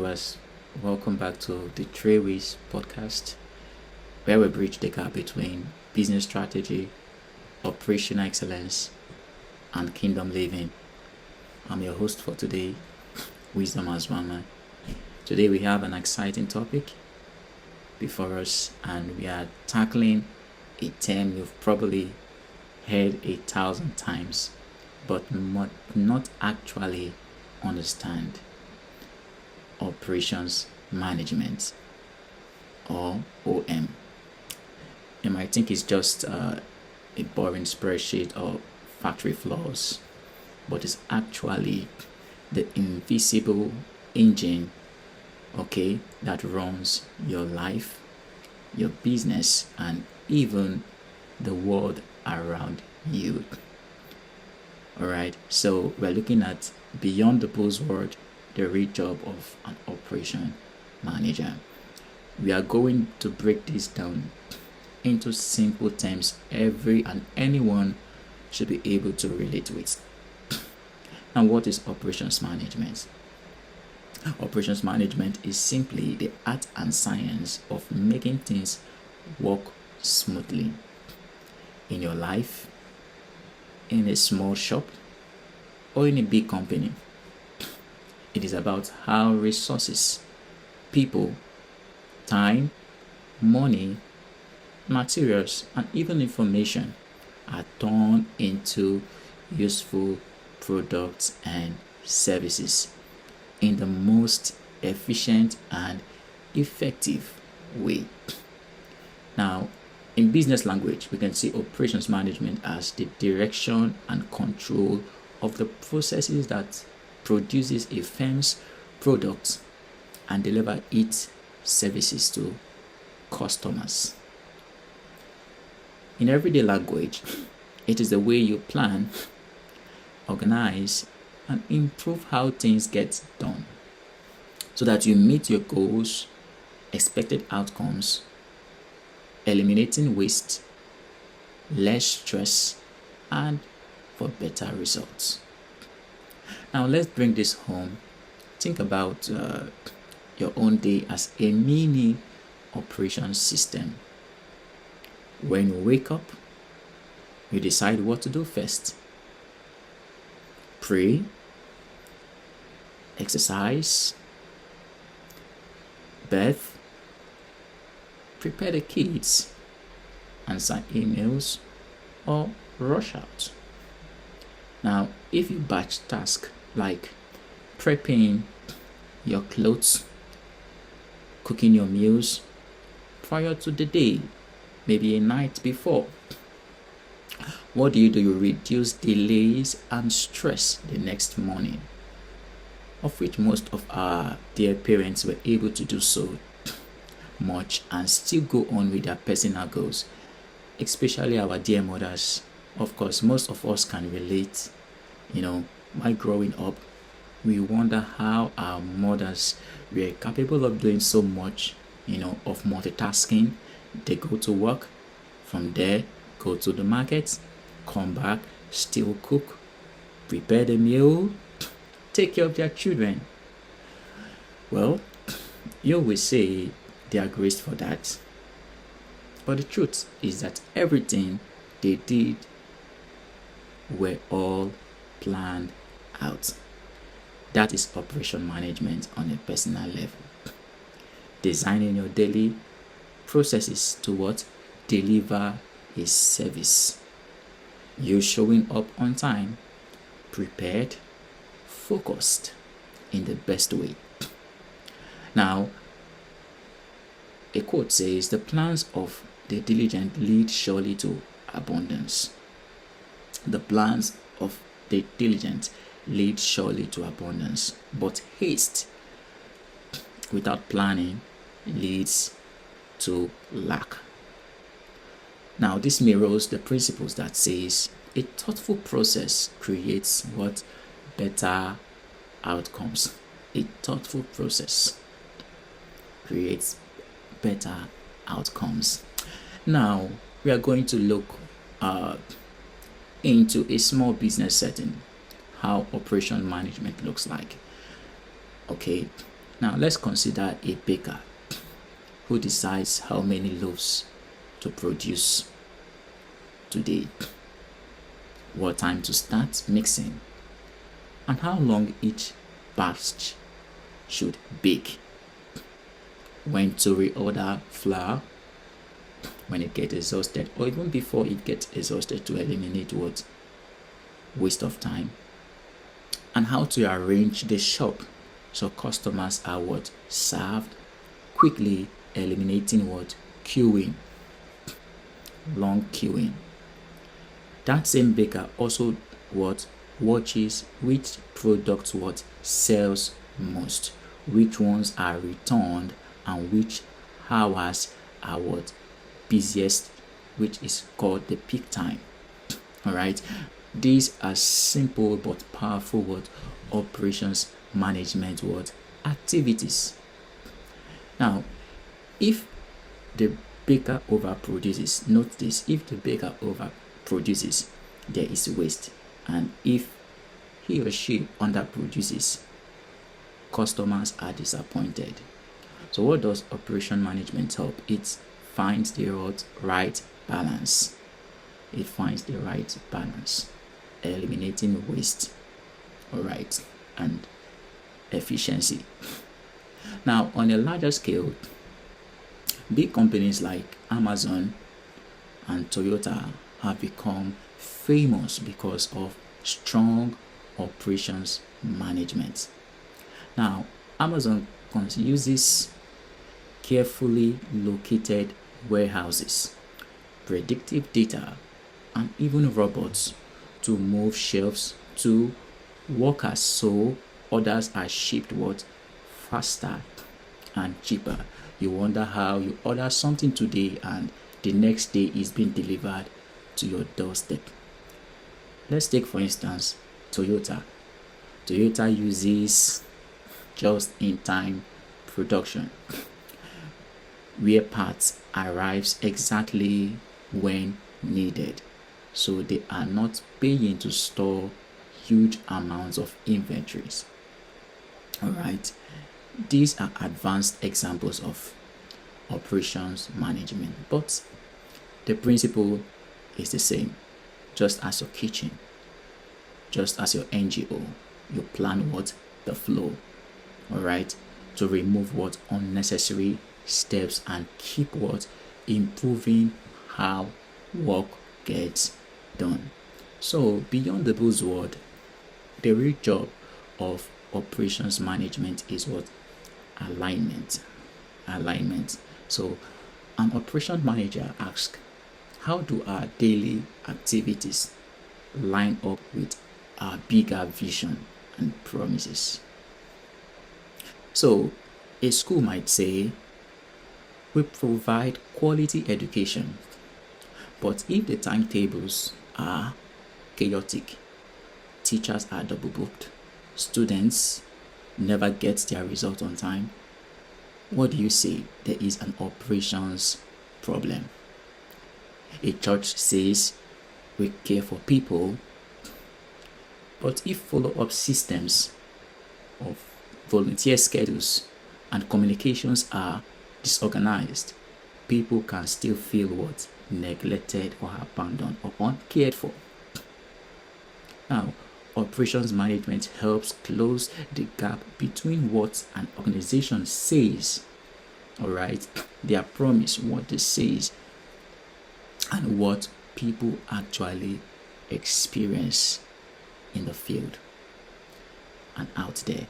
viewers, welcome back to the Trailways podcast, where we bridge the gap between business strategy, operational excellence, and kingdom living. I'm your host for today, Azuama. Today we have an exciting topic before us, and we are tackling a term you've probably heard 1,000 times, but not actually understand: operations management, or OM. You might think it's just a boring spreadsheet or factory floors, but it's actually the invisible engine, that runs your life, your business, and even the world around you. Alright, so we're looking at beyond the buzzword, the real job of an operation manager. We are going to break this down into simple terms every and anyone should be able to relate with. Now, what is operations management? Operations management is simply the art and science of making things work smoothly in your life, in a small shop, or in a big company. It is about how resources, people, time, money, materials, and even information are turned into useful products and services in the most efficient and effective way. Now, in business language, we can see operations management as the direction and control of the processes that produces a firm's products and deliver its services to customers. In everyday language, it is the way you plan, organize, and improve how things get done so that you meet your goals, expected outcomes, eliminating waste, less stress, and for better results. Now let's bring this home. Think about your own day as a mini operation system. When you wake up, you decide what to do first. Pray, exercise, bathe, prepare the kids, answer emails, or rush out. Now, if you batch tasks like prepping your clothes, cooking your meals prior to the day, maybe a night before, what do? You reduce delays and stress the next morning, of which most of our dear parents were able to do so much and still go on with their personal goals, especially our dear mothers. Of course, most of us can relate. While growing up, we wonder how our mothers were capable of doing so much, of multitasking. They go to work, from there, go to the market, come back, still cook, prepare the meal, take care of their children. Well, you will say they are graced for that. But the truth is that everything they did were all planned out. That is operation management on a personal level. Designing your daily processes to what? Deliver a service. You showing up on time, prepared, focused in the best way. Now, a quote says, "The plans of the diligent lead surely to abundance." The plans of the diligent lead surely to abundance, but haste without planning leads to lack. Now, this mirrors the principles that says a thoughtful process creates what? Better outcomes. A thoughtful process creates better outcomes. Now, we are going to look into a small business setting, how operation management looks like. Now let's consider a baker who decides how many loaves to produce today, what time to start mixing, and how long each batch should bake, when to reorder flour when it gets exhausted, or even before it gets exhausted, to eliminate what waste of time, and how to arrange the shop so customers are what served quickly, eliminating what queuing, long queuing. That same baker also what watches which products what sells most, which ones are returned, and which hours are what busiest, which is called the peak time. All right, these are simple but powerful what operations management what activities. Now, if the baker overproduces, note this: if the baker overproduces, there is waste, and if he or she underproduces, customers are disappointed. So what does operation management help? It finds the right balance. It finds the right balance, eliminating waste, all right, and efficiency. Now, on a larger scale, big companies like Amazon and Toyota have become famous because of strong operations management. Now, Amazon uses carefully located warehouses, predictive data, and even robots to move shelves to workers, so orders are shipped what faster and cheaper. You wonder how you order something today and the next day is being delivered to your doorstep. Let's take for instance Toyota. Toyota uses just-in-time production, where parts arrives exactly when needed, so they are not paying to store huge amounts of inventories. All right, these are advanced examples of operations management, but the principle is the same. Just as your kitchen, just as your NGO, you plan what the flow, all right, to remove what unnecessary steps and keep what improving how work gets done. So beyond the buzzword, the real job of operations management is what alignment. So an operation manager asks, how do our daily activities line up with our bigger vision and promises? So a school might say, we provide quality education, but if the timetables are chaotic, teachers are double booked, students never get their result on time, what do you say? There is an operations problem. A church says we care for people, but if follow-up systems of volunteer schedules and communications are disorganized, people can still feel what neglected or abandoned or uncared for. Now, operations management helps close the gap between what an organization says, all right, their promise, what they says, and what people actually experience in the field and out there.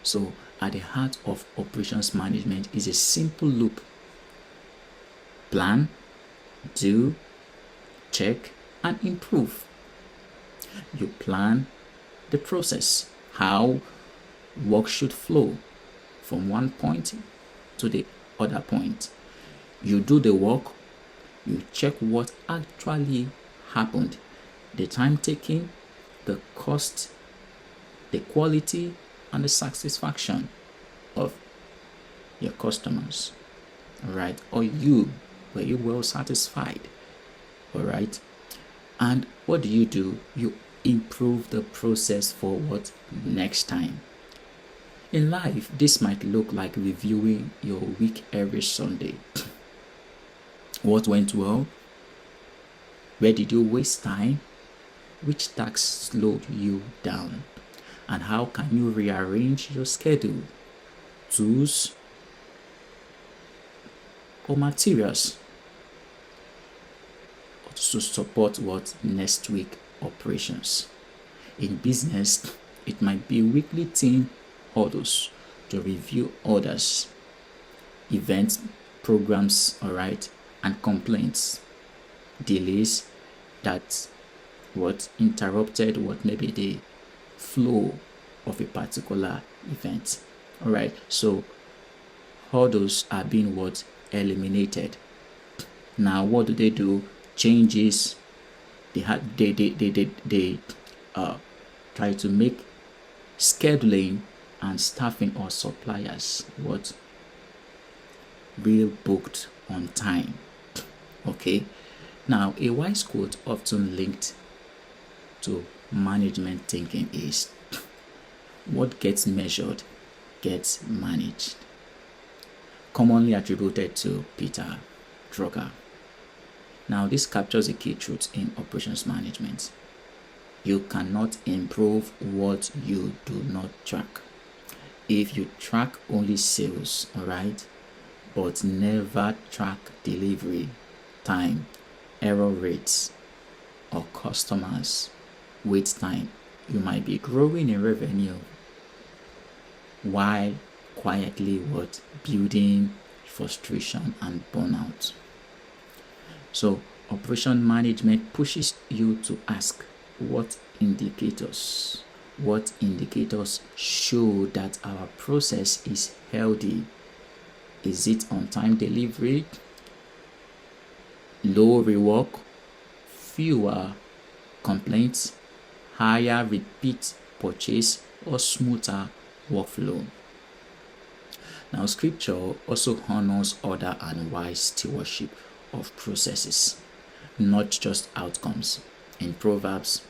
So at the heart of operations management is a simple loop: plan, do, check, and improve. You plan the process, how work should flow from one point to the other point. You do the work, you check what actually happened, the time taken, the cost, the quality, and the satisfaction of your customers. All right, or you, were you well satisfied? All right, and what do? You improve the process for what next time. In life, this might look like reviewing your week every Sunday. What went well? Where did you waste time? Which tasks slowed you down? And how can you rearrange your schedule? Tools or materials to support what next week operations. In business, it might be weekly team huddles to review orders, events, programs, alright, and complaints, delays that what interrupted what maybe the flow of a particular event. Alright, so hurdles are being what eliminated. Now what do? Changes. They try to make scheduling and staffing or suppliers what real booked on time. Okay, now a wise quote often linked to management thinking is, what gets measured gets managed, commonly attributed to Peter Drucker. Now this captures a key truth in operations management. You cannot improve what you do not track. If you track only sales, alright, but never track delivery time, error rates, or customers wait time, you might be growing in revenue while quietly what building frustration and burnout. So operation management pushes you to ask, what indicators show that our process is healthy? Is it on-time delivery, low rework, fewer complaints, higher repeat purchase, or smoother workflow? Now scripture also honors order and wise stewardship of processes, not just outcomes. In Proverbs,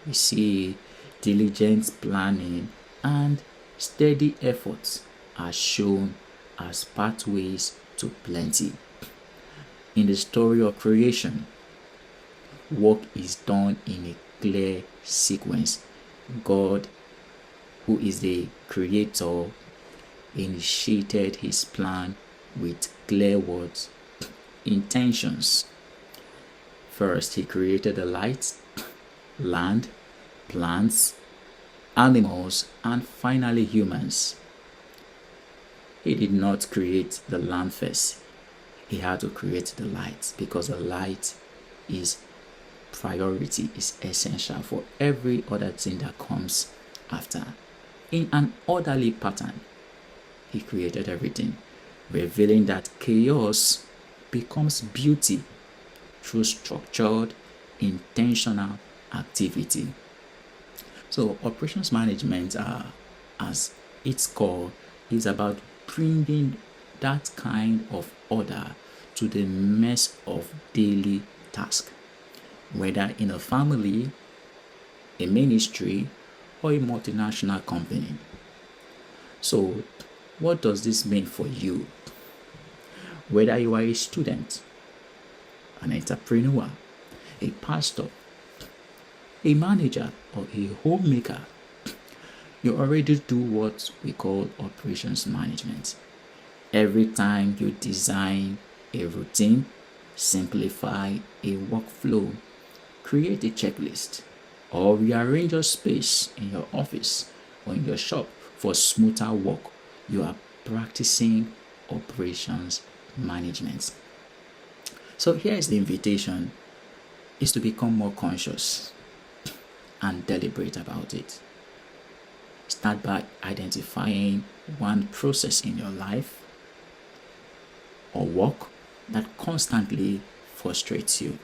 we see diligent planning and steady efforts are shown as pathways to plenty. In the story of creation, work is done in a clear sequence. God, who is the creator, initiated his plan with clear words, intentions. First, he created the light, land, plants, animals, and finally humans. He did not create the land first. He had to create the light, because the light is priority, is essential for every other thing that comes after. In an orderly pattern, he created everything, revealing that chaos becomes beauty through structured, intentional activity. So operations management, as its core, is about bringing that kind of order to the mess of daily tasks, whether in a family, a ministry, or a multinational company. So what does this mean for you? Whether you are a student, an entrepreneur, a pastor, a manager, or a homemaker, you already do what we call operations management. Every time you design a routine, simplify a workflow, create a checklist, or rearrange your space in your office or in your shop for smoother work, you are practicing operations management. So here is the invitation, is to become more conscious and deliberate about it. Start by identifying one process in your life or work that constantly frustrates you.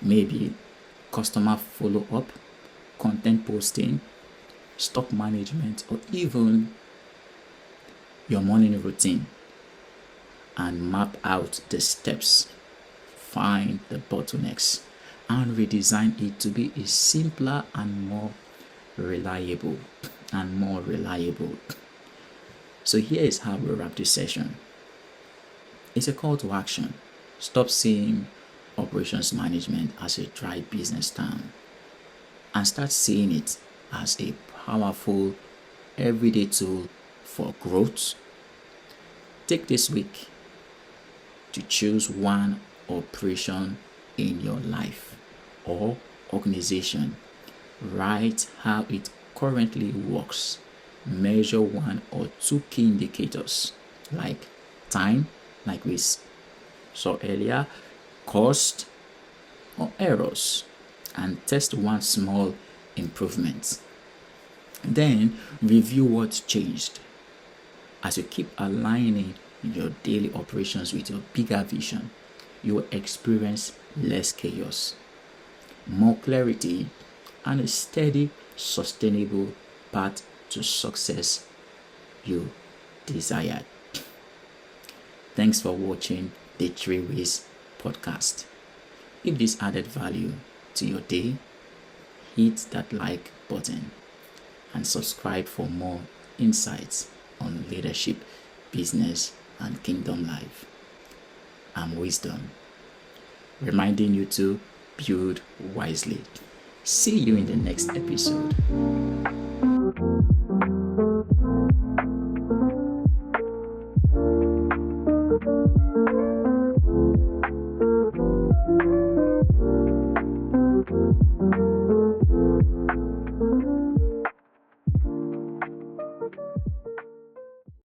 Maybe customer follow-up, content posting, stock management, or even your morning routine, and map out the steps, find the bottlenecks, and redesign it to be a simpler and more reliable. So here is how we wrap this session. It's a call to action. Stop seeing operations management as a dry business term and start seeing it as a powerful everyday tool for growth. Take this week to choose one operation in your life or organization. Write how it currently works. Measure one or two key indicators like time, like we saw earlier, cost, or errors, and test one small improvement. Then review what's changed. As you keep aligning your daily operations with your bigger vision, you will experience less chaos, more clarity, and a steady, sustainable path to success you desired. Thanks for watching the 3 Ways podcast. If this added value to your day, hit that like button and subscribe for more insights on leadership, business, and kingdom life. I'm Wisdom, reminding you to build wisely. See you in the next episode.